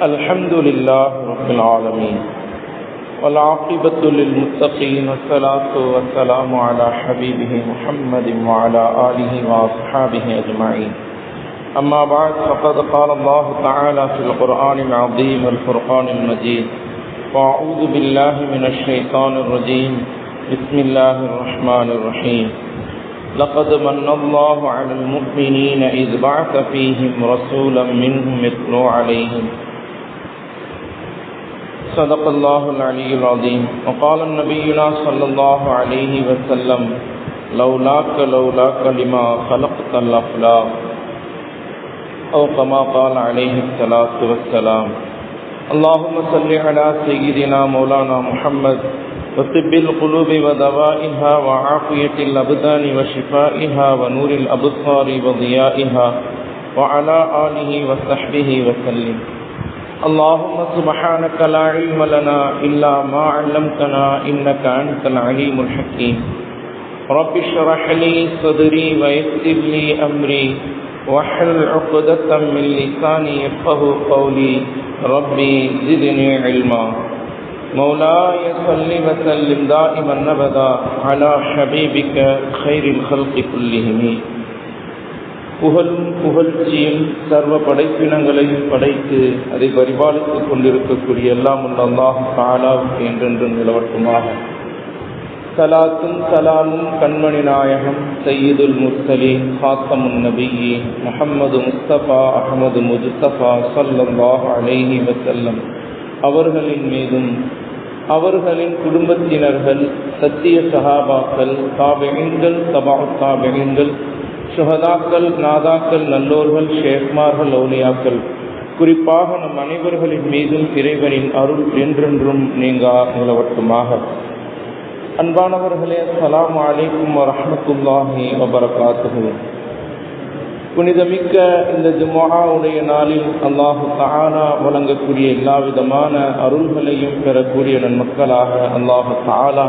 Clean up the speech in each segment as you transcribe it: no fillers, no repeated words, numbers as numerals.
الحمد لله رب العالمين والعاقبة للمتقين والصلاة والسلام على حبيبه محمد وعلى آله وأصحابه أجمعين. أما بعد فقد قال الله تعالى في القرآن العظيم والفرقان المجيد: وأعوذ بالله من الشيطان الرجيم. بسم الله الرحمن الرحيم. لقد من الله على المؤمنين إذ بعث فيهم رسولا منهم يتلو عليهم. صدق الله العلي العظيم. وقال نبينا صلى الله عليه وسلم: لولاك لما خلقت الأفلاك، أو كما قال عليه الصلاة والسلام. اللهم صل على سيدنا مولانا محمد وطب القلوب ودوائها وعافية الأبدان وشفائها ونور الأبصار وضيائها وعلى آله وصحبه وسلم. اللهم سبحانك لا علم لنا إلا ما علمتنا إنك أنت العليم الحكيم. رب اشرح لي صدري ويسر لي أمري واحلل عقدة من لساني يفقهوا قولي. ربي زدني علما. مولاي صل وسلم دائما أبدا على حبيبك خير الخلق كلهم. புகழும் புகழ்ச்சியும் சர்வ படைப்பினங்களையும் படைத்து அதை பரிபாலித்துக் கொண்டிருக்கக்கூடிய எல்லாம் உள்ள அல்லாஹ் தஆலாவுக்கு என்றென்றும் நிலவட்டுமாக. சலாத்தும் சலாமும் கண்மணி நாயகம் சையீதுல் முர்சலீன் ஹாத்தமுன் நபியீன் முஹம்மது முஸ்தபா அஹ்மது முஜ்தபா ஸல்லல்லாஹு அலைஹி வஸல்லம் அவர்களின் மீதும் அவர்களின் குடும்பத்தினர்கள், சத்திய சஹாபாக்கள், தாபிஈன்கள், தபஅ தாபிஈன்கள், சுஹதாக்கள், நாதாக்கள், நல்லோர்கள், ஷேக்மார்கள், அவுலியாக்கள், குறிப்பாக நம் அனைவர்களின் மீதும் இறைவனின் அருள் என்றென்றும் நீங்கா நிலவட்டுமாக. அன்பானவர்களே, அஸ்ஸலாமு அலைக்கும் வரஹ்மத்துல்லாஹி வபரகாத்துஹு. புனிதமிக்க இந்த ஜும்ஆவுடைய நாளில் அல்லாஹு தஆலா வழங்கக்கூடிய எல்லா விதமான அருள்களையும் பெறக்கூடிய நன்மக்களாக அல்லாஹு தஆலா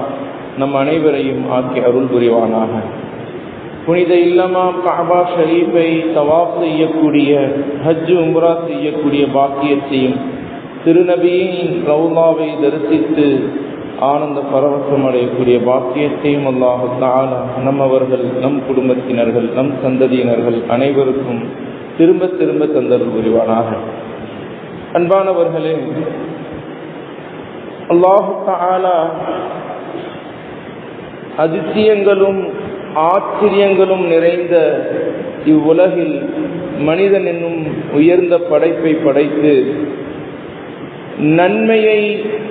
நம் அனைவரையும் ஆக்கி அருள் புரிவானாக. புனித இல்லமாம் கஅபா ஷரீஃபை தவாஃப் செய்யக்கூடிய, ஹஜ் உம்ரா செய்யக்கூடிய பாக்கியத்தையும், திருநபியின் ரவுலாவை தரிசித்து ஆனந்த பரவசம் அடையக்கூடிய பாக்கியத்தையும் அல்லாஹு தஆலா நம்மவர்கள், நம் குடும்பத்தினர்கள், நம் சந்ததியினர்கள் அனைவருக்கும் திரும்ப திரும்ப தந்தருள் புரிவானாக. அன்பானவர்களே, அல்லாஹு தஆலா அதிசயங்களும் ஆச்சரியங்களும் நிறைந்த இவ்வுலகில் மனிதன் என்னும் உயர்ந்த படைப்பை படைத்து நன்மையை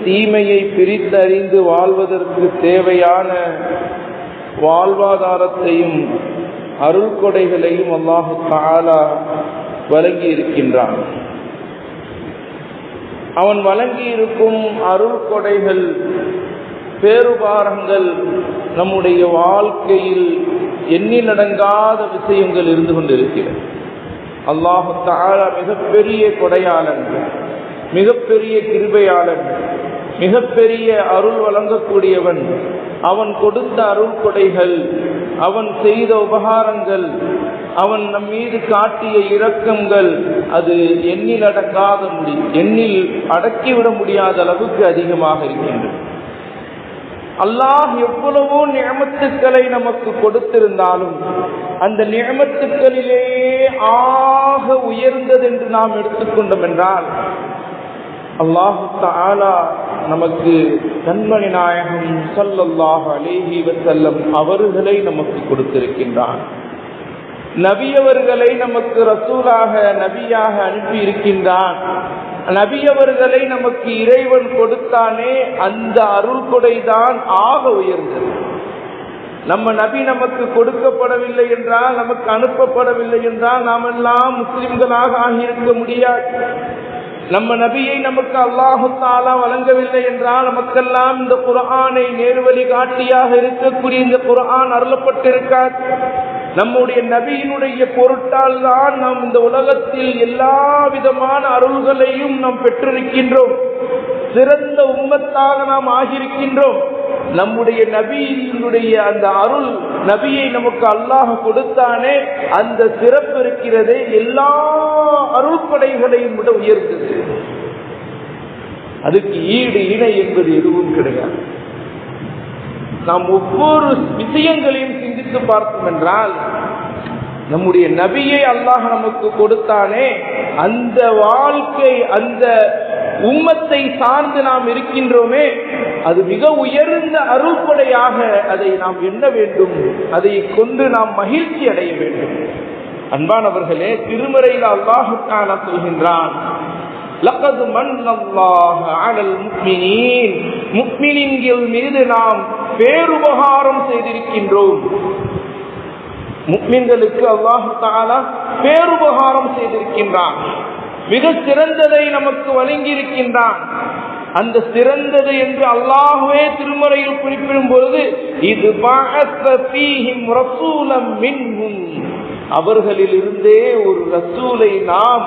தீமையை பிரித்தறிந்து வாழ்வதற்கு தேவையான வாழ்வாதாரத்தையும் அருள் கொடைகளையும் அல்லாஹு தஆலா வழங்கி இருக்கின்றான். அவன் வழங்கியிருக்கும் அருள் கொடைகள், பேருபாரங்கள் நம்முடைய வாழ்க்கையில் எண்ணிலடங்காத விஷயங்கள் இருந்து கொண்டிருக்கிறது. அல்லாஹு தஆலா மிகப்பெரிய கொடையாளன், மிகப்பெரிய கிருபையாளன், மிகப்பெரிய அருள் வழங்கக்கூடியவன். அவன் கொடுத்த அருள் கொடைகள், அவன் செய்த உபகாரங்கள், அவன் நம் மீது காட்டிய இரக்கங்கள், அது எண்ணில் அடக்கிவிட முடியாத அளவுக்கு அதிகமாக இருக்கின்றது. அல்லாஹ் எவ்வளவோ நிஅமத்துக்களை நமக்கு கொடுத்திருந்தாலும் அந்த நிஅமத்துக்களிலே ஆக உயர்ந்தது என்று நாம் எடுத்துக்கொண்டோம் என்றால் அல்லாஹு தஆலா நமக்கு கண்மணி நாயகம் ஸல்லல்லாஹு அலைஹி வஸல்லம் அவர்களை நமக்கு கொடுத்திருக்கின்றான். நபியவர்களை நமக்கு ரசூலாக, நபியாக அனுப்பி இருக்கின்றான். நபியவர்களை நமக்கு இறைவன் கொடுத்தானே, அந்த அருள் கொடைதான் ஆக உயர்ந்தது. நம்ம நபி நமக்கு கொடுக்கப்படவில்லை என்றால், நமக்கு அனுப்பப்படவில்லை என்றால் நாம் எல்லாம் முஸ்லிம்களாக ஆகியிருக்க முடியாது. நம்ம நபியை நமக்கு அல்லாஹு தஆலா வழங்கவில்லை என்றால் நமக்கெல்லாம் இந்த குர்ஆனை நேர்வழி காட்டியாக இருக்கக்கூடிய இந்த குர்ஆன் அருளப்பட்டிருக்காது. நம்முடைய நபியினுடைய பொருட்டால் தான் நாம் இந்த உலகத்தில் எல்லா விதமான அருள்களையும் நாம் பெற்றிருக்கின்றோம். சிறந்த உம்மத்தாக நாம் ஆகியிருக்கின்றோம். நம்முடைய நபியினுடைய அந்த அருள், நபியை நமக்கு அல்லாஹ் கொடுத்தானே, அந்த சிறப்பு இருக்கிறதே எல்லா அருள் கொடைகளையும் விட உயர்ந்தது. அதுக்கு ஈடு இணை என்பது எதுவும் கிடையாது. நாம் ஒவ்வொரு விஷயங்களையும் சிந்தித்து பார்த்தோம் என்றால், நம்முடைய நபியை அல்லாஹ் நமக்கு கொடுத்தானே, அந்த வாழ்க்கை, அந்த உம்மத்தை சார்ந்து நாம் இருக்கின்றோமே, அது மிக உயர்ந்த அருள்படையாக அதை நாம் எண்ண வேண்டும். அதை கொண்டு நாம் மகிழ்ச்சி அடைய வேண்டும். அன்பானவர்களே, திருமறையில் அல்லாஹ் தஆலா சொல்கின்றான், லகத் மன்னல்லாஹு அலல் முஃமினீன், முஃமினீன்கள் மீது நாம் பேருபகாரம் செய்திருக்கின்றோம். முஃமின்களுக்கு அல்லாஹ் தஆலா பேருபகாரம் செய்திருக்கின்றான். மிக சிறந்ததை நமக்கு வழங்கி இருக்கின்றான். அந்த சிறந்தது என்று அல்லாஹ்வே திருமறையில் குறிப்பிடும் பொழுது, இது பஅஸ ஃபீஹிம் ரசூலம் மின்ஹும், அவர்களில் இருந்தே ஒரு ரசூலை நாம்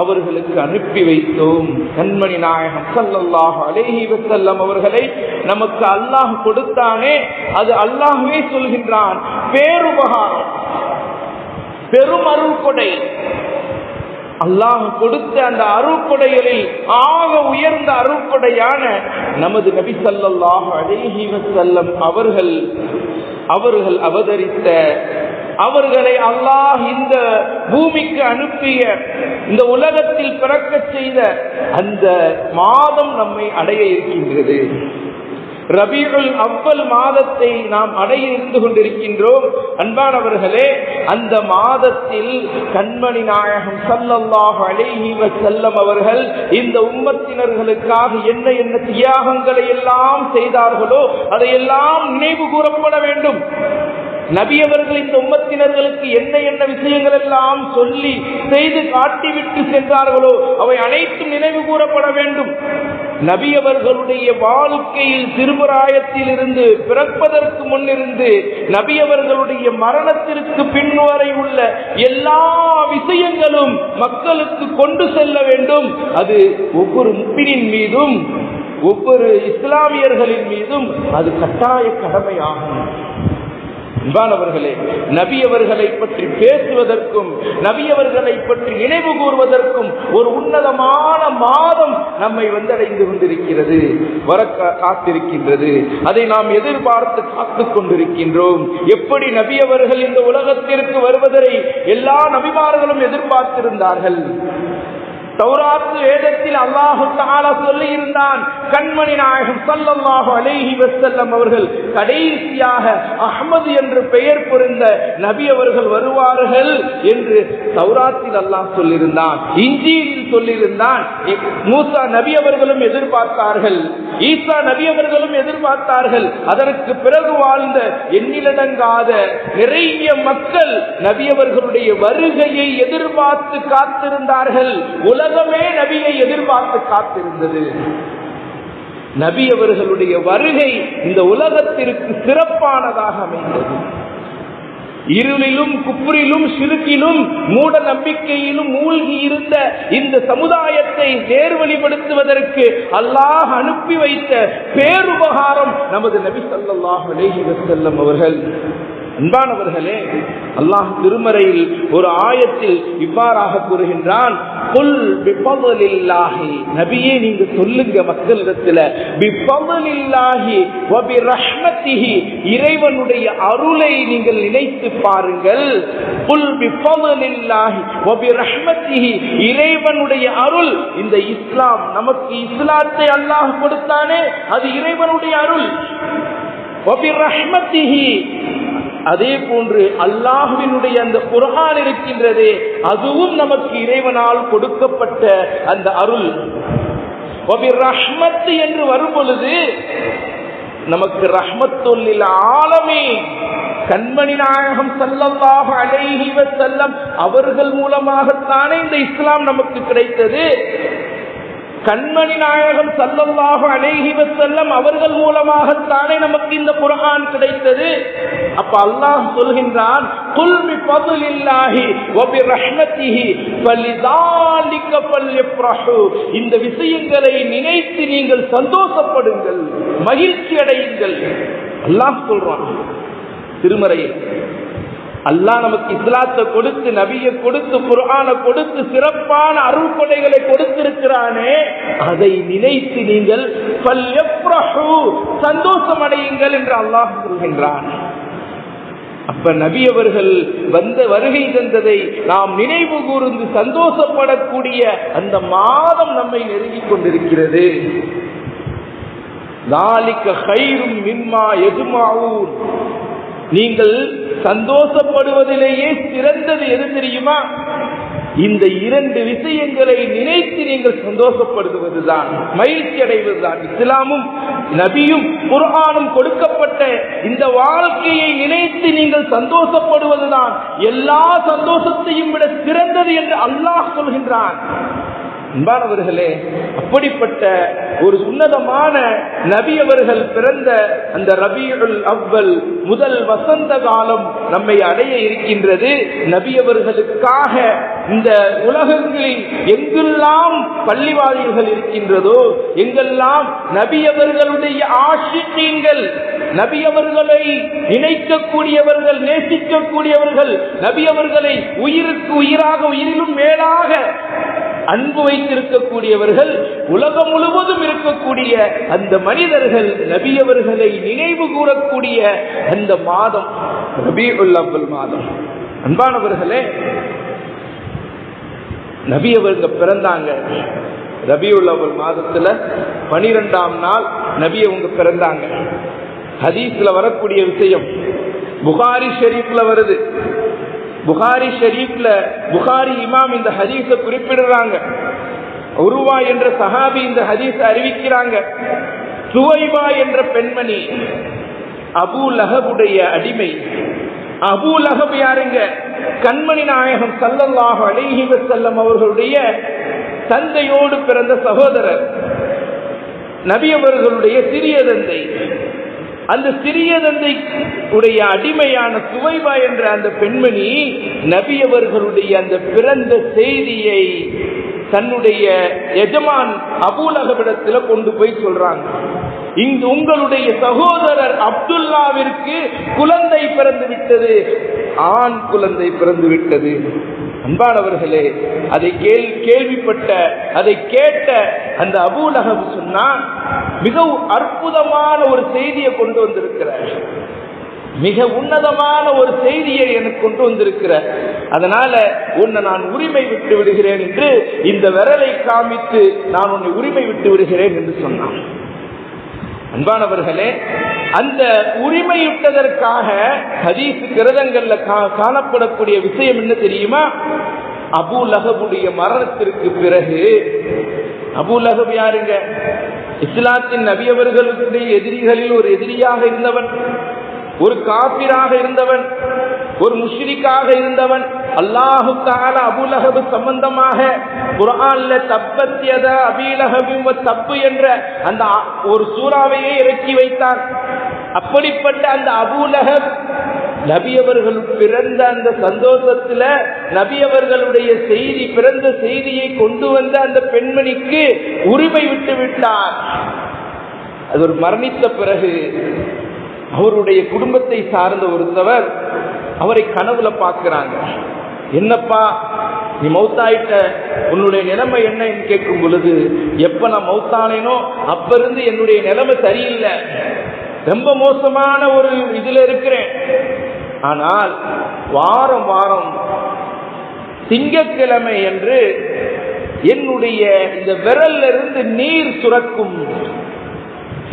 அவர்களுக்கு அனுப்பி வைத்தோம். கண்மணி நாயகம் ஸல்லல்லாஹு அலைஹி வஸல்லம் அவர்களை நமக்கு அல்லாஹ் கொடுத்தானே, அது அல்லாஹ்வே சொல்கின்றான் பேருபகாரம், பெரும் அருள்கொடை. அல்லாஹ் கொடுத்த அந்த அருள்கொடைகளில் ஆக உயர்ந்த அருள்கொடையான நமது நபி ஸல்லல்லாஹு அலைஹி வஸல்லம் அவர்கள் அவதரித்த, அவர்களை அல்லாஹ் இந்த பூமிக்கு அனுப்பிய, இந்த உலகத்தில் பிறக்க செய்த அந்த மாதம் நம்மை அடைய இருக்கின்றது. ரபீஉல் அவ்வல் மாதத்தை நாம் அடைய இருந்து கொண்டிருக்கின்றோம். அன்பானவர்களே, அந்த மாதத்தில் கண்மணி நாயகம் ஸல்லல்லாஹு அலைஹி வஸல்லம் அவர்கள் இந்த உம்மத்தினர்களுக்காக என்ன என்ன தியாகங்களை எல்லாம் செய்தார்களோ அதையெல்லாம் நினைவு கூறப்பட வேண்டும். நபி அவர்கள் இந்த உம்மத்தினர்களுக்கு என்ன என்ன விஷயங்கள் எல்லாம் சொல்லி செய்து காட்டிவிட்டு சென்றார்களோ அவை அனைத்தும் நினைவு கூறப்பட வேண்டும். நபி அவர்களுடைய வாழ்க்கையில் திருபராயத்தில் இருந்து, பிறப்பதற்கு முன்னிருந்து, நபி அவர்களுடைய மரணத்திற்கு பின்வரை உள்ள எல்லா விஷயங்களும் மக்களுக்கு கொண்டு செல்ல வேண்டும். அது ஒவ்வொரு முஃமினின் மீதும், ஒவ்வொரு இஸ்லாமியர்களின் மீதும் அது கட்டாய கடமையாகும். அன்பானவர்களே, நபி அவர்களை பற்றி பேசுவதற்கும், நபி அவர்களை பற்றி நினைவு கூறுவதற்கும் ஒரு உன்னதமான மாதம் நம்மை வந்தடைந்து கொண்டிருக்கிறது, வர காத்திருக்கின்றது. அதை நாம் எதிர்பார்த்து காத்துக் கொண்டிருக்கின்றோம். எப்படி நபி அவர்கள் இந்த உலகத்திற்கு வருவதை எல்லா நபிமார்களும் எதிர்பார்த்திருந்தார்கள். தௌராத் வேதத்தில் அல்லாஹ் தஆலா சொல்லி இருந்தான், கண்மணி நாயகம் ஸல்லல்லாஹு அலைஹி வஸல்லம் அவர்கள் கடைசியாக அஹ்மது என்று பெயர் பொருந்த நபி அவர்கள் வருவார்கள் என்று தௌராத்தில் அல்லாஹ் சொல்லியிருந்தான். இன்ஜீலில் சொல்லியிருந்தான். மூசா நபி அவர்களும் எதிர்பார்த்தார்கள், ஈசா நபி அவர்களும் எதிர்பார்த்தார்கள். அதற்கு பிறகு வாழ்ந்த எண்ணிலடங்காத நிறைய மக்கள் நபி அவர்களுடைய வருகையை எதிர்பார்த்து காத்திருந்தார்கள். உலகமே நபியை எதிர்பார்த்து காத்திருந்தது. நபி அவர்களுடைய வருகை இந்த உலகத்திற்கு சிறப்பானதாக அமைந்தது. இருளிலும் குப்ரிலும் ஷிர்கிலும் மூட நம்பிக்கையிலும் மூழ்கி இருந்த இந்த சமுதாயத்தை நேர்வழிப்படுத்துவதற்கு அல்லாஹ் அனுப்பி வைத்த பேருபகாரம் நமது நபி ஸல்லல்லாஹு அலைஹி வஸல்லம் அவர்கள். அன்பானவர்களே, அல்லாஹ் திருமறையில் ஒரு ஆயத்தில் இவ்வாறாக கூறுகின்றான், குல் பிஃபضலில்லாஹி, நபியே நீங்க சொல்லுங்க மக்களிடத்தில், பிஃபضலில்லாஹி வ பிரஹ்மத்திஹி, இறைவனுடைய அருளை நீங்கள் நினைத்து பாருங்கள். குல் பிஃபضலில்லாஹி வ பிரஹ்மத்திஹி, இறைவனுடைய அருள். இந்த இஸ்லாம், நமக்கு இஸ்லாத்தை அல்லாஹ் கொடுத்தானே, அது இறைவனுடைய அருள். வ பிரஹ்மத்திஹி, அதே போன்று அல்லாஹ்வினுடைய அந்த குர்ஆன் இருக்கின்றதே, அதுவும் நமக்கு இறைவனால் கொடுக்கப்பட்ட அந்த அருள். ரஹ்மத் என்று வரும் பொழுது நமக்கு ரஹ்மத்துல் லில் ஆலமீன், கண்மணி நாயகம் ஸல்லல்லாஹு அலைஹி வஸல்லம் அவர்கள் மூலமாகத்தானே இந்த இஸ்லாம் நமக்கு கிடைத்தது. கண்மணி நாயகம் ஸல்லல்லாஹு அலைஹி வஸல்லம் அவர்கள் மூலமாகத்தானே நமக்கு இந்த குர்ஆன் கிடைத்தது. அப்ப அல்லாஹ் சொல்கின்றான், குல் பிஃபضலில்லாஹி வ பிரஹ்மத்திஹி ஃபலிதாலிக ஃபல்யஃப்ரஹு, இந்த விஷயங்களை நினைத்து நீங்கள் சந்தோஷப்படுங்கள், மகிழ்ச்சி அடையுங்கள். அல்லாஹ் சொல்றான் திருமறையில். அல்லாஹ் நமக்கு இஸ்லாத்தை கொடுத்து, நபியை கொடுத்து, குர்ஆனை கொடுத்து, சிறப்பான அருள் கொடைகளை கொடுத்திருக்கிறானே, அதை நினைத்து நீங்கள் சந்தோஷம் அடையுங்கள் என்று அல்லாஹ் சொல்கின்றான். அப்ப நபி அவர்கள் வருகை தந்ததை நாம் நினைவு கூர்ந்து சந்தோஷப்படக்கூடிய அந்த மாதம் நம்மை நெருங்கிக் கொண்டிருக்கிறது. நீங்கள் சந்தோஷப்படுவதிலேயே சிறந்தது எது தெரியுமா? இந்த இரண்டு விஷயங்களை நினைத்து நீங்கள் சந்தோஷப்படுவதுதான், மகிழ்ச்சி அடைவதுதான். இஸ்லாமும் நபியும் குர்ஆனும் கொடுக்கப்பட்ட இந்த வாழ்க்கையை நினைத்து நீங்கள் சந்தோஷப்படுவதுதான் எல்லா சந்தோஷத்தையும் விட சிறந்தது என்று அல்லாஹ் சொல்கின்றான். அன்பானவர்களே, அப்படிப்பட்ட ஒரு உன்னதமான நபி அவர்கள் பிறந்த அந்த ரபீஉல் அவ்வல் முதல் வசந்த காலம் நம்மை அடைய இருக்கின்றது. நபி அவர்களுக்காக இந்த உலகங்களில் எங்கெல்லாம் பள்ளிவாதிகள் இருக்கின்றதோ, எங்கெல்லாம் நபி அவர்களுடைய ஆஷிகீன்கள், நபி அவர்களை நினைக்கக்கூடியவர்கள், நேசிக்கக்கூடியவர்கள், நபி அவர்களை உயிருக்கு உயிராக, உயிரிலும் மேலாக அன்பு வைத்திருக்கக்கூடியவர்கள், உலகம் முழுவதும் இருக்கக்கூடிய அந்த மனிதர்கள் நபியவர்களை நினைவு கூறக்கூடிய அந்த மாதம் ரபீஉல் அவ்வல் மாதம். அன்பானவர்களே, நபியவர்கள் பிறந்தாங்க. ரபீஉல் அவ்வல் மாதத்துல 12ஆம் நாள் நபி அவங்க பிறந்தாங்க. ஹதீஸ்ல வரக்கூடிய விஷயம் புகாரி ஷரீஃப்ல வருது. புகாரி ஷரீஃப்ல புகாரி இமாம் இந்த ஹதீஸை குறிப்பிடுறாங்க. உருவா என்ற சஹாபி இந்த ஹதீஸை அறிவிக்கிறாங்க. சுவைபா என்ற பெண்மணி அபூ லஹபுடைய அடிமை. அபூ லஹப் யாருங்க? கண்மணி நாயகம் ஸல்லல்லாஹு அலைஹி வஸல்லம் அவர்களுடைய தந்தையோடு பிறந்த சகோதரர், நபி அவர்களுடைய சிறிய தந்தை. அந்த சிறிய தந்தை உடைய அடிமையான சுவைபா என்ற அந்த பெண்மணி நபி அவர்களுடைய அந்த பிறந்த செய்தியை தன்னுடைய எஜமான் அபூ லஹபிடத்தில் கொண்டு போய் சொல்றாங்க. இங்கு உங்களுடைய சகோதரர் அப்துல்லாவிற்கு குழந்தை பிறந்து விட்டது, ஆண் குழந்தை பிறந்து விட்டது. அன்பானவர்களே, அதை கேள்விப்பட்ட, அதை கேட்ட அந்த அபூ லஹப் சொன்னா, மிகவும் அற்புதமான ஒரு செய்தியை கொண்டு வந்திருக்கிறார், மிக உன்னதமான ஒரு செய்தியை எனக்கு கொண்டு வந்திருக்கிற, அதனால உன்னை நான் உரிமை விட்டு விடுகிறேன் என்று இந்த விரலை காமித்து நான் உன்னை உரிமை விட்டு விடுகிறேன் என்று சொன்னான். அன்பானவர்களே, அந்த உரிமையிட்டதற்காக ஹதீஸ் கிரந்தங்கள்ல காணப்படக்கூடிய விஷயம் என்ன தெரியுமா? அபூ லஹபுடைய மரணத்திற்கு பிறகு, அபூ லஹப் யாருங்க? இஸ்லாத்தின் நபி அவர்களுடைய எதிரிகளில் ஒரு எதிரியாக இருந்தவன், ஒரு காபிராக இருந்தவன், ஒரு முஷ்ரிக்காக இருந்தவன். அல்லாஹ் தஆலா அபூ லஹப் சம்பந்தமாக குர்ஆன்ல தப்பத் யதா அபீ லஹபின் வ தப்பு என்ற அந்த ஒரு சூறாவையே இறக்கி வைத்தான். அப்படிப்பட்ட அந்த அபூ லஹப் நபி அவர்கள் பிறந்த அந்த சந்தோஷத்துல நபி அவர்களுடைய செய்தி, பிறந்த செய்தியை கொண்டு வந்த அந்த பெண்மணிக்கு உரிமை விட்டு விட்டார். அது ஒரு மரணித்த பிறகு அவருடைய குடும்பத்தை சார்ந்த ஒருத்தவர் அவரை கனவுல பார்க்கிறாங்க. என்னப்பா நீ மௌத்தாயிட்ட, உன்னுடைய நிலைமை என்னன்னு கேட்கும் பொழுது, எப்ப நான் மௌத்தானேனோ அப்ப இருந்து என்னுடைய நிலைமை சரியில்லை, ரொம்ப மோசமான ஒரு இதுல இருக்கிறேன். ஆனால் வாரம் வாரம் திங்கட்கிழமை என்று என்னுடைய இந்த விரல்ல இருந்து நீர் சுரக்கும்,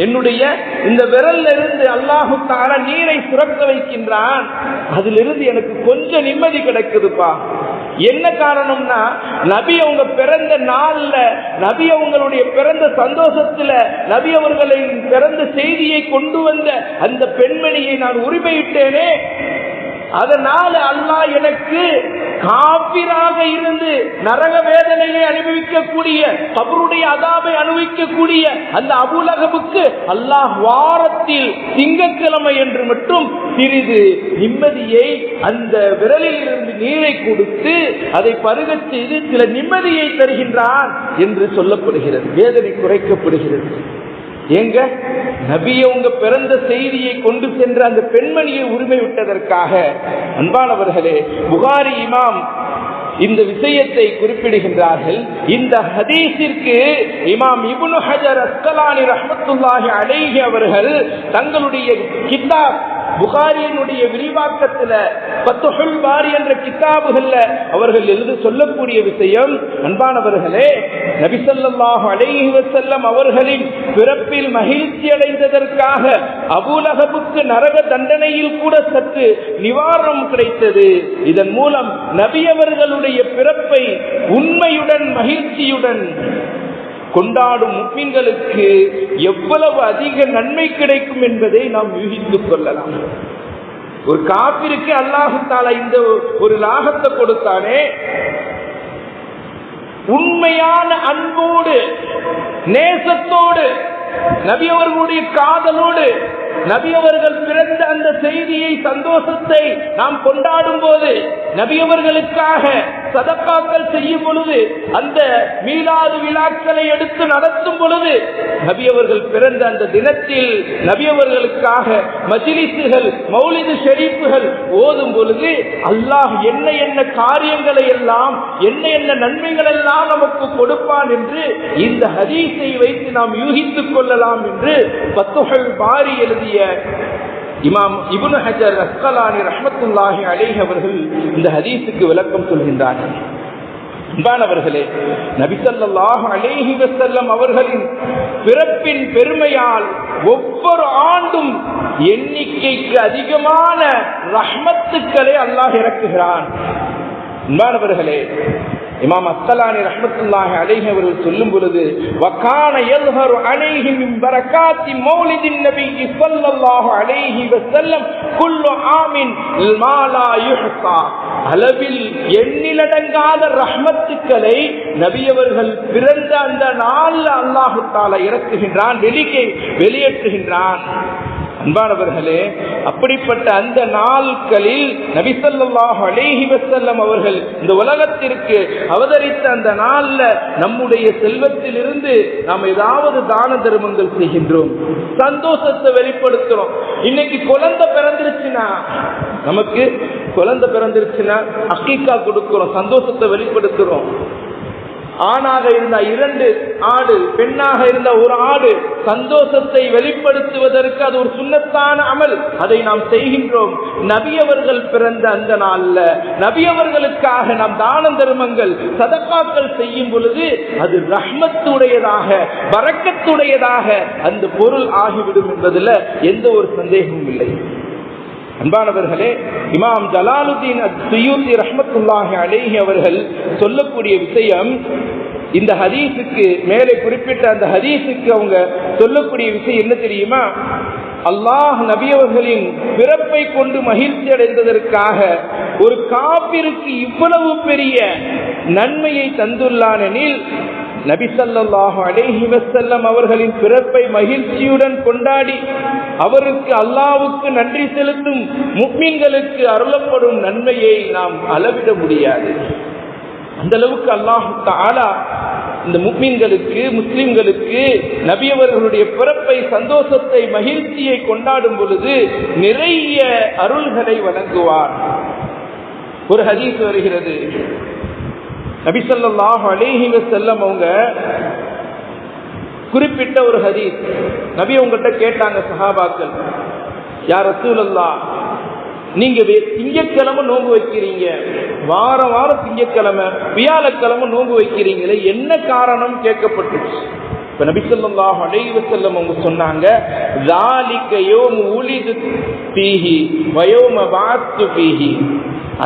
என்னுடைய இந்த விரல்ல இருந்து அல்லாஹ் தஆலா நீரை சுரக்க வைக்கின்றான். அதிலிருந்து எனக்கு கொஞ்சம் நிம்மதி கிடைக்குதுப்பா. என்ன காரணம்னா, நபி அவங்க பிறந்த நாள்ல, நபி அவங்களுடைய பிறந்த சந்தோஷத்துல, நபி அவர்களின் பிறந்த செய்தியை கொண்டு வந்த அந்த பெண்மணியை நான் உரிமையிட்டேனே, அதனால அல்லாஹ் எனக்கு காபிராக இருந்து நரக வேதனையை அனுபவிக்கக்கூடிய, கபருடைய அதாபை அனுபவிக்கக்கூடிய அந்த அபூ லஹபுக்கு அல்லாஹ் வாரத்தில் திங்கட்கிழமை என்று மட்டும் சிறிது நிம்மதியை, அந்த விரலில் இருந்து நீரை கொடுத்து அதை பருகச் செய்து சில நிம்மதியை தருகின்றான் என்று சொல்லப்படுகிறது. வேதனை குறைக்கப்படுகிறது. எங்க நபியை உங்க பிறந்த செய்தியை கொண்டு சென்ற அந்த பெண்மணியை உரிமை விட்டதற்காக. அன்பானவர்களே, புகாரி இமாம் இந்த விஷயத்தை குறிப்பிடுகின்றார்கள். இந்த ஹதீஸிற்கு இமாம் இப்னு ஹஜர் அஸ்கலானி ரஹ்மத்துல்லாஹி அலைஹி அவர்கள் தங்களுடைய கிதாப் புகாரியினுடைய விரிவாக்கத்துல ஃபத்ஹுல் பாரி என்ற கிதாபுகள்ல அவர்கள் எழுத சொல்லக்கூடிய விஷயம், அன்பானவர்களே, நபி ஸல்லல்லாஹு அலைஹி வஸல்லம் அவர்களின் பிறப்பில் மகிழ்ச்சி அடைந்ததற்காக அபூ லஹபுக்கு நரக தண்டனையில் கூட சற்று நிவாரணம் கிடைத்தது. இதன் மூலம் நபி அவர்களுடைய பிறப்பை உண்மையுடன் மகிழ்ச்சியுடன் கொண்டாடும் முஃமின்களுக்கு எவ்வளவு அதிக நன்மை கிடைக்கும் என்பதை நாம் யூகித்துக் கொள்ளலாம். ஒரு காபிருக்கு அல்லாஹ் தஆலா இந்த ஒரு லாகத்தை கொடுத்தானே, உண்மையான அன்போடு நேசத்தோடு நபி அவர்களுடைய காதலோடு நபி அவர்கள் பிறந்த அந்த செய்தியை சந்தோஷத்தை நாம் கொண்டாடும் போது, நபி அவர்களுக்காக சதக்காக்கள் செய்யும் பொழுது, அந்த மீலாது விழாக்களை எடுத்து நடத்தும் பொழுது, நபி அவர்கள் பிறந்த அந்த தினத்தில் நபி அவர்களுக்காக மஜ்லிஸுகள் மௌலிது ஷரீஃபுகள் ஓதும் பொழுது அல்லாஹ் என்ன என்ன காரியங்களை எல்லாம் என்ன என்ன நன்மைகள் எல்லாம் நமக்கு கொடுப்பான் என்று இந்த ஹதீஸை வைத்து நாம் யூகித்துக் கொள்ளலாம் என்று ஃபத்ஹுல் பாரி எழுதிய இமாம் இப்னு ஹஜர் அஸ்கலானி ரஹ்மத்துல்லாஹி அலைஹி அவர்கள் இந்த ஹதீஸுக்கு விளக்கம் சொல்கின்றார்கள். அன்பானவர்களே, நபி ஸல்லல்லாஹு அலைஹி வஸல்லம் அவர்களின் பிறப்பின் பெருமையால் ஒவ்வொரு ஆண்டும் எண்ணிக்கைக்கு அதிகமான ரஹ்மத்துக்களை அல்லாஹ் இறக்குகிறான். அன்பானவர்களே, இமாம் அஸ்கலானி ரஹ்மத்துல்லாஹி அலைஹி அவர்கள் சொல்லும் பொழுது, வகான யல்ஹரு அலைஹி மின் பரகாத்தி மௌலிதின் நபி ஸல்லல்லாஹு அலைஹி வஸல்லம் குல்லு ஆமின் மா லா யுஹ்ஸா, அளவில் எண்ணிலடங்காத ரஹ்மத்துக்களை நபி அவர்கள் பிறந்த அந்த நாளில் அல்லாஹ் தஆலா இறக்குகின்றான், வெளியேற்றுகின்றான். அன்பானவர்களே, அப்படிப்பட்ட அந்த நாட்களில் நபி ஸல்லல்லாஹு அலைஹி வஸல்லம் அவர்கள் இந்த உலகத்திற்கு அவதரித்த அந்த நாள்ல நம்முடைய செல்வத்திலிருந்து நாம் ஏதாவது தான தர்மங்கள் செய்கின்றோம், சந்தோஷத்தை வெளிப்படுத்துறோம். இன்னைக்கு குழந்தை பிறந்துருச்சுன்னா, நமக்கு குழந்தை பிறந்துருச்சுன்னா அக்கீக்கா கொடுக்கிறோம், சந்தோஷத்தை வெளிப்படுத்துறோம். ஆணாக இருந்த 2 ஆடு, பெண்ணாக இருந்த 1 ஆடு, சந்தோஷத்தை வெளிப்படுத்துவதற்கு அது ஒரு சுன்னத்தான அமல், அதை நாம் செய்கின்றோம். நபி அவர்கள் பிறந்த அந்த நாள்ல நபி அவர்களுக்காக நாம் தான தர்மங்கள் சதகாக்கள் செய்யும் பொழுது அது ரஹ்மத்துடையதாக பரக்கத்துடையதாக அந்த பொருள் ஆகிவிடும் என்பதில் எந்த ஒரு சந்தேகமும் இல்லை. அன்பானவர்களே, இமாம் ஜலாலுத்தீன் அஸ்ஸுயூத்தி ரஹ்மத்துல்லாஹி அலைஹி அவர்கள் சொல்லக்கூடிய விஷயம், இந்த ஹதீஸுக்கு மேலே குறிப்பிட்ட அந்த ஹதீஸுக்கு அவங்க சொல்லக்கூடிய விஷயம் என்ன தெரியுமா? அல்லாஹ் நபி அவர்களின் பிறப்பை கொண்டு மகிழ்ச்சி அடைந்ததற்காக ஒரு காபிருக்கு இவ்வளவு பெரிய நன்மையை தந்துள்ளான் எனில், நபி ஸல்லல்லாஹு அலைஹி வஸல்லம் அவர்களின் பிறப்பை மகிழ்ச்சியுடன் கொண்டாடி அவருக்கு அல்லாஹ்வுக்கு நன்றி செலுத்தும் முஃமின்களுக்கு அருளப்படும் நன்மையை நாம் அளவிட முடியாது. அந்த அளவுக்கு அல்லாஹ் தஆலா இந்த முஃமின்களுக்கு முஸ்லிம்களுக்கு நபி அவர்களுடைய பிறப்பை சந்தோஷத்தை மகிழ்ச்சியை கொண்டாடும் பொழுது நிறைய அருள்களை வழங்குவார். ஒரு ஹதீஸ் வருகிறது, நபி ஸல்லல்லாஹு அலைஹி வஸல்லம் அவங்க குறிப்பிட்ட ஒரு ஹதீஸ், நபி உங்ககிட்ட கேட்டாங்க சஹாபாக்கள், யா ரசூலல்லாஹ், நீங்க திங்கட்கிழமை நோன்பு வைக்கிறீங்க, வாரம் வாரம் திங்கட்கிழமை வியாழக்கிழமை நோன்பு வைக்கிறீங்களே, என்ன காரணம் கேட்கப்பட்டுச்சு. இப்ப நபி ஸல்லல்லாஹு அலைஹி வஸல்லம் அவங்க சொன்னாங்க, ஸாலிக யௌமு உலிது ஃபீஹி வ யௌம பஅத்து ஃபீஹி,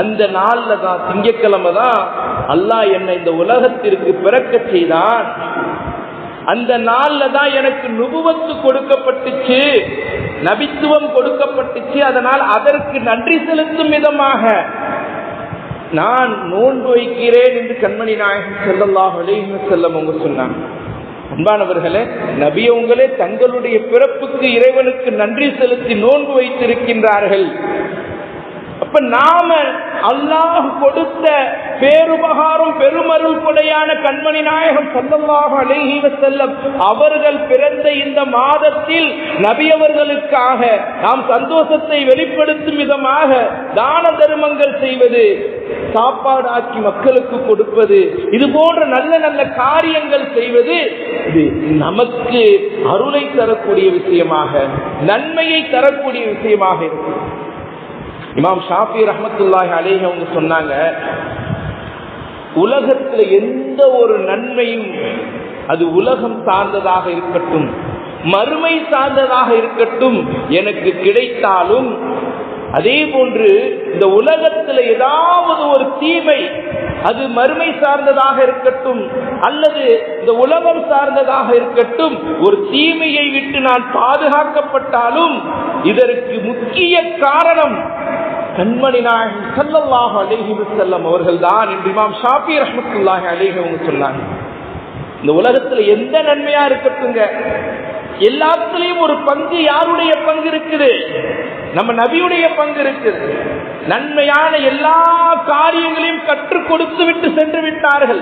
அந்த நாள்ல தான், திங்கட்கிழமை தான் அல்லாஹ் என்னை இந்த உலகத்திற்கு பிறக்க செய்தான், அந்த நாள்ல தான் எனக்கு நுபுவத்து கொடுக்கப்பட்டுச்சு, நபித்துவம் கொடுக்கப்பட்டுச்சு, அதனால் அதற்கு நன்றி செலுத்தும் விதமாக நான் நோன்பு வைக்கிறேன் என்று கண்மணி நாயகம் ஸல்லல்லாஹு அலைஹி வஸல்லம் அவங்க சொன்னாங்க. அன்பானவர்களே, நபி அவங்களே தங்களுடைய பிறப்புக்கு இறைவனுக்கு நன்றி செலுத்தி நோன்பு வைத்திருக்கின்றார்கள். அப்ப நாம அல்லாஹ் கொடுத்த பேருபகாரம் பெருமருள் கொடையான கண்மணி நாயகம் ஸல்லல்லாஹு அலைஹி வஸல்லம் அவர்கள் பிறந்த இந்த மாதத்தில் நபி அவர்களுக்காக நாம் சந்தோஷத்தை வெளிப்படுத்தும் விதமாக தான தர்மங்கள் செய்வது, சாப்பாடு ஆக்கி மக்களுக்கு கொடுப்பது, இது போன்ற நல்ல நல்ல காரியங்கள் செய்வது இது நமக்கு அருளை தரக்கூடிய விஷயமாக, நன்மையை தரக்கூடிய விஷயமாக இருக்கும். இமாம் ஷாஃபி ரஹ்மத்துல்லாஹி அலைஹி அவங்க சொன்னாங்க, உலகத்தில் எந்த ஒரு நன்மையும் அது உலகம் சார்ந்ததாக இருக்கட்டும், மறுமை சார்ந்ததாக இருக்கட்டும், எனக்கு கிடைத்தாலும் அதே போன்று இந்த உலகத்தில் ஏதாவது ஒரு தீமை, அது மறுமை சார்ந்ததாக இருக்கட்டும் அல்லது இந்த உலகம் சார்ந்ததாக இருக்கட்டும், ஒரு தீமையை விட்டு நான் பாதுகாக்கப்பட்டாலும் இதற்கு முக்கிய காரணம் கண்மணி நாயகம் ஸல்லல்லாஹு அலைஹி வஸல்லம் அவர்கள்தான் என்று இமாம் ஷாஃபி ரஹ்மத்துல்லாஹி அலைஹி அவங்க சொன்னாங்க. இந்த உலகத்துல எந்த நன்மையா இருக்கட்டுங்க, எல்லாத்துலயும் ஒரு பங்கு யாருடைய பங்கு இருக்குது? நம்ம நபியுடைய பங்கு இருக்குது. நன்மையான எல்லா காரியங்களையும் கற்றுக் கொடுத்து விட்டு சென்று விட்டார்கள்.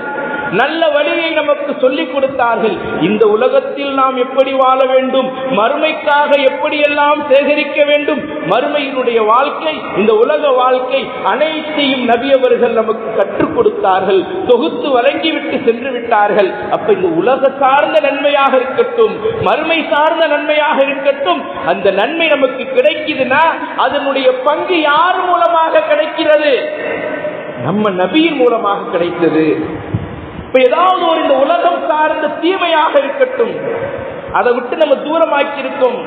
நல்ல வழியை நமக்கு சொல்லிக் கொடுத்தார்கள். இந்த உலகத்தில் நாம் எப்படி வாழ வேண்டும், மறுமைக்காக எப்படியெல்லாம் சேகரிக்க வேண்டும், மறுமையினுடைய வாழ்க்கை, இந்த உலக வாழ்க்கை அனைத்தையும் நபி அவர்கள் நமக்கு கற்றுக் கொடுத்தார்கள், தொகுத்து வழங்கிவிட்டு சென்று விட்டார்கள். அப்ப இந்த உலக சார்ந்த நன்மையாக இருக்கட்டும், மறுமை சார்ந்த நன்மையாக இருக்கட்டும், அந்த நன்மை நமக்கு கிடைக்குதுன்னா அதனுடைய பங்கு யார் மூலமாக கிடைக்கிறது? நம்ம நபியின் மூலமாக கிடைத்தது. இப்ப ஏதாவது ஒரு இந்த உலகம் சார்ந்த தீமையாக இருக்கட்டும், அதை விட்டு நம்ம தூரமாக்கி இருக்கோம்.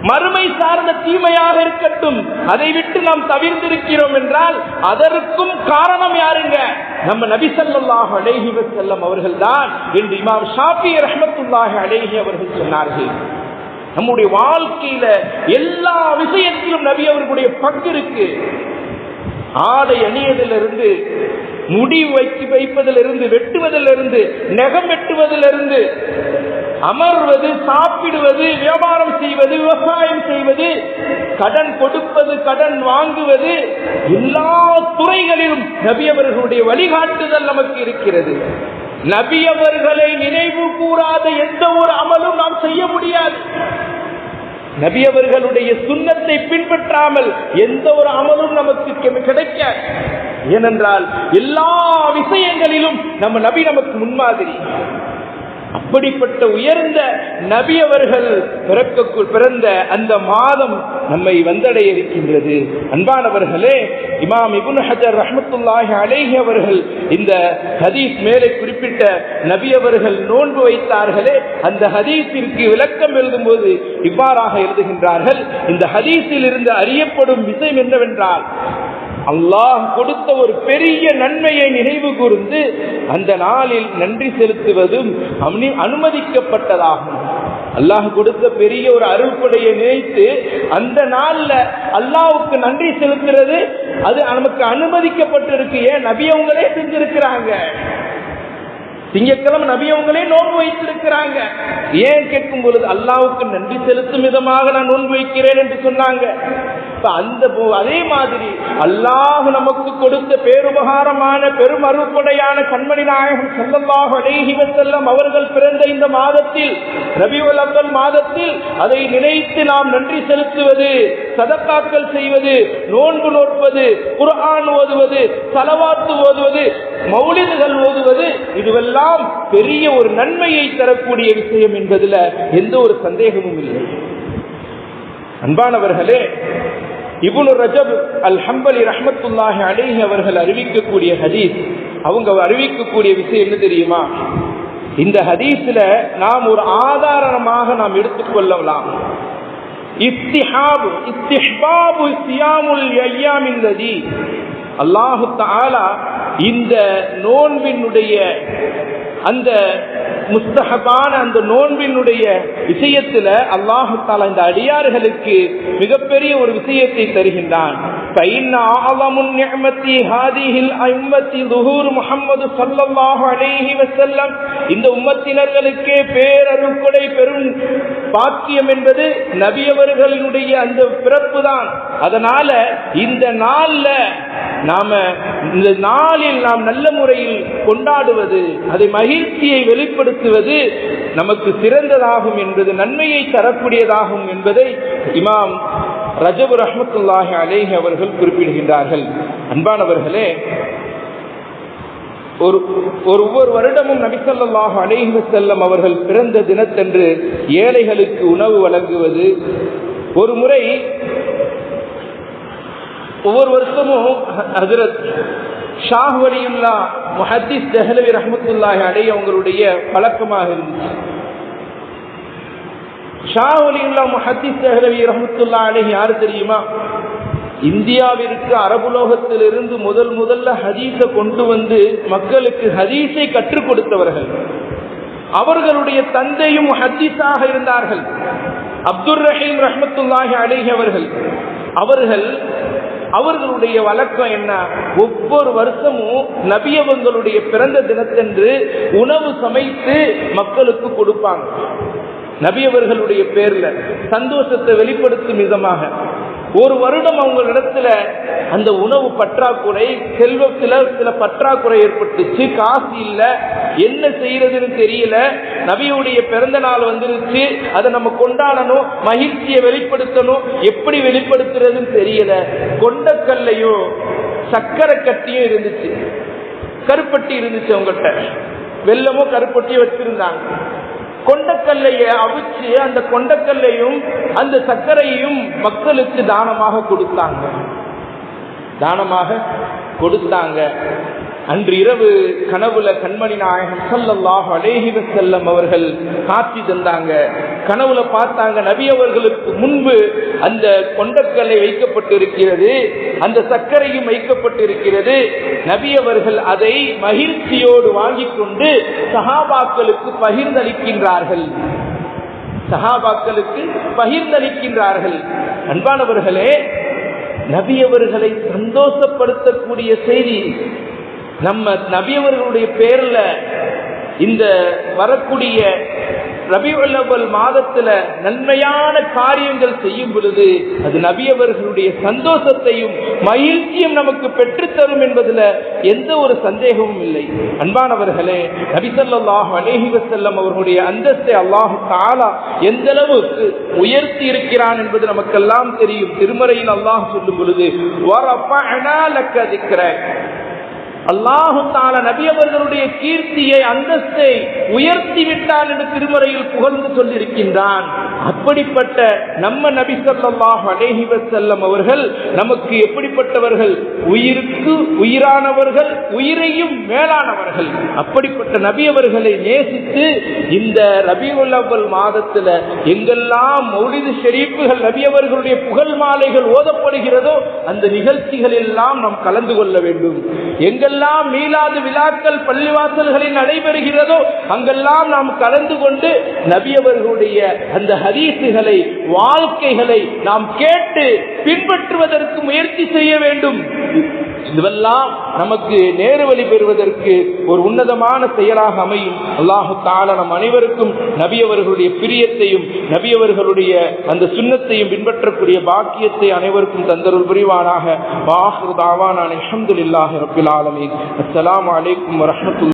மறுமை சார்ந்த தீமையாக இருக்கட்டும், அதை விட்டு நாம் தவிர்த்திருக்கிறோம் என்றால் அதற்கும் காரணம் யாருங்க? நம்ம நபி ஸல்லல்லாஹு அலைஹி வஸல்லம் அவர்கள்தான் என்று இமாம் ஷாஃபி ரஹ்மத்துல்லாஹி அலைஹி அவர்கள் சொன்னார்கள். நம்முடைய வாழ்க்கையில எல்லா விஷயத்திலும் நபி அவர்களுடைய பங்கு இருக்கு. ஆடை அணியதிலிருந்து, முடி வைப்பதிலிருந்து, வெட்டுவதிலிருந்து, நகம் வெட்டுவதிலிருந்து, அமர்வது, சாப்பிடுவது, வியாபாரம் செய்வது, விவசாயம் செய்வது, கடன் கொடுப்பது, கடன் வாங்குவது, எல்லா துறைகளிலும் நபி அவர்களுடைய வழிகாட்டுதல் நமக்கு இருக்கிறது. நபி அவர்களை நினைவு கூறாத எந்த ஒரு அமலும் நாம் செய்ய முடியாது. நபி அவர்களுடைய சுன்னத்தை பின்பற்றாமல் எந்த ஒரு அமலும் நமக்கு கிடைக்காது. ஏனென்றால் எல்லா விஷயங்களிலும் நம்ம நபி நமக்கு முன்மாதிரி. அப்படிப்பட்ட உயர்ந்த நபி அவர்கள் பிறந்த அந்த மாதம் நம்மை வந்தடைய இருக்கின்றது. அன்பானவர்களே, இமாம் இப்னு ஹஜர் ரஹ்மத்துல்லாஹி அலைஹி அவர்கள் இந்த ஹதீஸ் மேலே குறிப்பிட்ட நபி அவர்கள் நோன்பு வைத்தார்களே, அந்த ஹதீஸிற்கு விளக்கம் எழுதும் போது இவ்வாறாக எழுதுகின்றார்கள். இந்த ஹதீஸில் இருந்து அறியப்படும் விஷயம் என்னவென்றால், அல்லாஹ் கொடுத்த ஒரு பெரிய நன்மையை நினைவு கூர்ந்து அந்த நாளில் நன்றி செலுத்துவதும் அனுமதிக்கப்பட்டதாகும். அல்லாஹ் கொடுத்த பெரிய ஒரு அருள்கொடையை நினைத்து அந்த நாள்ல அல்லாஹ்வுக்கு நன்றி செலுத்துறது அது நமக்கு அனுமதிக்கப்பட்டிருக்கு. ஏன்? நபி அவங்களே செஞ்சிருக்கிறாங்க. திங்கட்கிழமை நபி அவங்களே நோன்பு வைத்திருக்கிறாங்க. ஏன் கேட்கும் பொழுது அல்லாஹ்வுக்கு நன்றி செலுத்தும் விதமாக நான் நோன்பு வைக்கிறேன் என்று சொன்னாங்க. அதே மாதிரி அல்லாஹ் நமக்கு கொடுத்த பேருபகாரமான பெரும் அருள்கொடையான கண்மணி நாயகம் ஸல்லல்லாஹு அலைஹி வஸல்லம் அவர்கள் பிறந்த இந்த மாதத்தில், ரபியுல் அவ்வல் மாதத்தில், அதை நினைத்து நாம் நன்றி செலுத்துவது, சதக்காக்கள் செய்வது, நோன்பு நோற்பது, குர்ஆன் ஓதுவது, ஸலவாத் ஓதுவது, மௌலிதுகள் ஓதுவது, இதுவெல்லாம் பெரிய ஒரு நன்மையை தரக்கூடிய விஷயம் என்பதில் எந்த ஒரு சந்தேகமும் இல்லை. அன்பானவர்களே, இப்னு ரஜப் அல் ஹம்பலி ரஹ்மத்துல்லாஹி அலைஹி அவர்கள் அறிவிக்கக்கூடிய ஹதீஸ், அவங்க அறிவிக்கக்கூடிய விஷயம் என்ன தெரியுமா? இந்த ஹதீஸ்ல நாம் ஒரு ஆதாரமாக நாம் எடுத்துக்கொள்ளலாம். இஸ்திஹ்பாபு சியாமுல் அய்யாமில் லதி, அல்லாஹு தஆலா இந்த நோன்பினுடைய அந்த முஸ்தஹபான அந்த நோன்பினுடைய விஷயத்துல அல்லாஹு தஆலா இந்த அடியார்களுக்கு மிகப்பெரிய ஒரு விஷயத்தை தருகின்றான். இந்த உம்மத்தினர்களுக்கே பேரருள்கொடை பெரும் பாக்கியம் என்பது நபி அவர்களினுடைய அந்த பிறப்பு தான். அதனால இந்த நாள்ல நாம இந்த நாளில் நாம் நல்ல முறையில் கொண்டாடுவது, அதை மகிழ்ச்சியை வெளிப்படுத்துவது நமக்கு சிறந்ததாகும் என்பது, நன்மையை தரக்கூடியதாகும் என்பதை இமாம் ரஜப் ரஹ்மத்துல்லாஹி அலைஹி அவர்கள் குறிப்பிடுகின்றார்கள். அன்பானவர்களே, ஒவ்வொரு வருடமும் நபி ஸல்லல்லாஹு அலைஹி வஸல்லம் அவர்கள் பிறந்த தினத்தன்று ஏழைகளுக்கு உணவு வழங்குவது, ஒரு முறை ஒவ்வொரு வருஷமும் ஹஜ்ரத் ஷாஹ் வலியுல்லா முஹத்திஸ் தெஹ்லவி ரஹ்மத்துல்லாஹி அலைஹி அவங்களுடைய பழக்கமாக இருந்துச்சு. ஷாஹ் வலியுல்லா முஹத்திஸ் தெஹ்லவி ரஹ்மத்துல்லாஹி அலைஹி யாரு தெரியுமா? இந்தியாவிற்கு அரபுலோகத்திலிருந்து முதல்ல ஹதீஸை கொண்டு வந்து மக்களுக்கு ஹதீஸை கற்றுக் கொடுத்தவர்கள். அவர்களுடைய தந்தையும் ஹதீஸாக இருந்தார்கள். அப்துர் ரஹீம் ரஹ்மத்துல்லாஹி அலைஹி அவர்களுடைய வழக்கம் என்ன? ஒவ்வொரு வருஷமும் நபியவங்களுடைய பிறந்த தினத்தன்று உணவு சமைத்து மக்களுக்கு கொடுப்பாங்க. நபியவர்களுடைய பேர்ல சந்தோஷத்தை வெளிப்படுத்தும் விதமாக ஒரு வருடம் அவங்களிடத்துல அந்த உணவு பற்றாக்குறை, செல்வத்தில் சில பற்றாக்குறை ஏற்பட்டுச்சு, காசு இல்ல, என்ன செய்யறதுன்னு தெரியல. நபியுடைய பிறந்த நாள் வந்துருச்சு, அதை நம்ம கொண்டாடணும், மகிழ்ச்சியை வெளிப்படுத்தணும், எப்படி வெளிப்படுத்துறதுன்னு தெரியல. கொண்டக்கல்லையும் சக்கரை கட்டியும் இருந்துச்சு, கருப்பட்டி இருந்துச்சு, அவங்ககிட்ட வெல்லமோ கருப்பட்டியும் வச்சிருந்தாங்க. கொண்டக்கல்லைய அவிச்சு அந்த கொண்டக்கல்லையும் அந்த சர்க்கரையும் மக்களுக்கு தானமாக கொடுத்தாங்க. அன்று இரவு கனவுல கண்மணி நாயகம் ஸல்லல்லாஹு அலைஹி வஸல்லம் அவர்கள் காட்சி தந்தாங்க. கனவுல பார்த்தாங்க, நபி அவர்களுக்கு முன்பு அந்த கொண்டக்கல்லை வைக்கப்பட்டிருக்கிறது, அந்த சர்க்கரையும் வைக்கப்பட்டிருக்கிறது. நபி அவர்கள் அதை மகிழ்ச்சியோடு வாங்கிக் கொண்டு சஹாபாக்களுக்கு பகிர்ந்தளிக்கின்றார்கள். அன்பானவர்களே, நபி அவர்களை சந்தோஷப்படுத்தக்கூடிய செய்தி, நம்ம நபியவர்களுடைய பேர்ல இந்த வரக்கூடிய ரபியுல் அவ்வல் மாதத்துல நன்மையான காரியங்கள் செய்யும் பொழுது அது நபியவர்களுடைய சந்தோஷத்தையும் மகிழ்ச்சியும் நமக்கு பெற்றுத்தரும் என்பதுல எந்த ஒரு சந்தேகமும் இல்லை. அன்பானவர்களே, நபி ஸல்லல்லாஹு அலைஹி வஸல்லம் அவர்களுடைய அந்தஸ்தை அல்லாஹ் தஆலா எந்த அளவுக்கு உயர்த்தி இருக்கிறான் என்பது நமக்கெல்லாம் தெரியும். திருமறையில் அல்லாஹ் சொல்லும் பொழுது வரஃபஅனா லக திக்ரக, அல்லாஹு தஆலா நபி அவர்களுடைய கீர்த்தியை, அந்தஸ்தை உயர்த்தி விட்டான் என்று திருமறையில் புகழ்ந்து சொல்லியிருக்கின்றான். அப்படிப்பட்ட நம்ம நபி ஸல்லல்லாஹு அலைஹி வஸல்லம் அவர்கள் நமக்கு எப்படிப்பட்டவர்கள்? உயிருக்கு உயிரானவர்கள், உயிரையும் மேலானவர்கள். அப்படிப்பட்ட நபி அவர்களை நேசித்து இந்த ரபியுல் அவ்வல் மாதத்துல எங்கெல்லாம் மௌலிது ஷரீஃப்கள், நபி அவர்களுடைய புகழ் மாலைகள் ஓதப்படுகிறதோ அந்த நிகழ்ச்சிகள் எல்லாம் நாம் கலந்து கொள்ள வேண்டும். எங்கெல்லாம் மீலாது விழாக்கள் பள்ளிவாசல்களில் நடைபெறுகிறதோ அங்கெல்லாம் நாம் கலந்து கொண்டு நபி அவர்களுடைய அந்த ஹதீசுகளை, வாழ்க்கைகளை நாம் கேட்டு பின்பற்றுவதற்கு முயற்சி செய்ய வேண்டும். இதுவெல்லாம் நமக்கு நேர்வழி பெறுவதற்கு ஒரு உன்னதமான செயலாக அமையும். அல்லாஹு தஆலா நம் அனைவருக்கும் நபி அவர்களுடைய பிரியத்தையும் நபி அவர்களுடைய அந்த சுன்னத்தையும் பின்பற்றக்கூடிய பாக்கியத்தை அனைவருக்கும் தந்தருள் புரிவானாக. வாஹிரு தாவானா அல்ஹம்துலில்லாஹி ரப்பில் ஆலமீன். அஸ்ஸலாமு அலைக்கும் வரஹ்மத்துல்லாஹி